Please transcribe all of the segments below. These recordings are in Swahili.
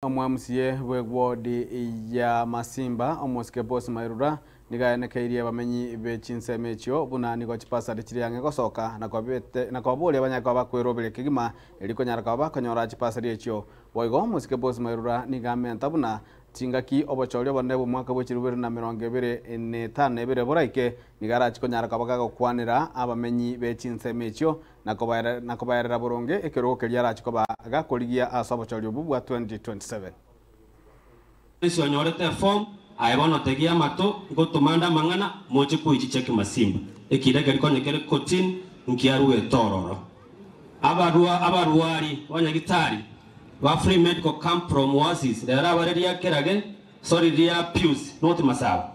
Omwamusiye wegwodi ya Masimba omosike boss Mairura nigaenekeirie bamenyi bechinseme ekyo buna nigo chipasade chiriange gosoka na kwabole abanyako bakwirobere kigima eliko nyaraka bakonyora chipasade ekyo boigo omosike boss Mairura nigamenta buna tingaki obochorio bonne mwaka bw'ekirubere na 2025 ebere boraike nigara chikonyaraka bagakwanira abamenyi bechinseme ekyo nakobayerera boronge ekerokeria rachikoba agakorigia asobochorio bubwa 2027 isi onyorete form aibono tegia mato ngotumanda mangana moche kuichicheki Masimba ekide gerikonyekere kotin nkiaruwe tororo abaruari wanyagitari wa free medical camp from Oasis dera bareria kerage sorry dia Pius not Masaba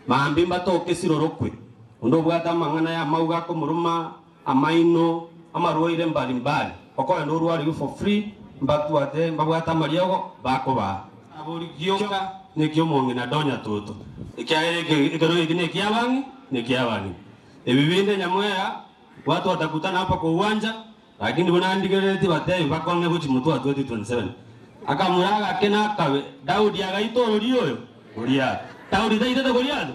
maambimba toke sirorokwe undo bwata mangana ya mauga ko muruma amaino amaruire mbalimbali okoya ndo ruari for free mbatuate mbabwata mariago bakoba abori gioka nekyo monge na donya toto ikero ikine kiabangi ebibinde nyamwea watu watakutana hapa kwa uwanja lakini bonandigereti bateye bakonge buchi mutu wa 2027 akamuraga kena kawe Daudi agaitoro liyo Goliath Daudi daitete Goliath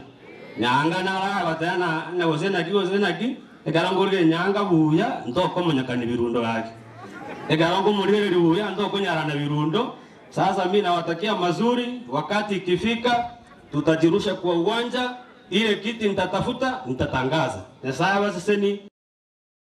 nyanga nara batana na gozena ki ekarangorge nyanga buya ndoko munyakani birundo yake egarongo murire buya ndoko nyarana birundo. Sasa mimi nawatakia mazuri, wakati ikifika tutajirusha kwa uwanja, ile kiti nitatafuta nitatangaza. Na sasa ni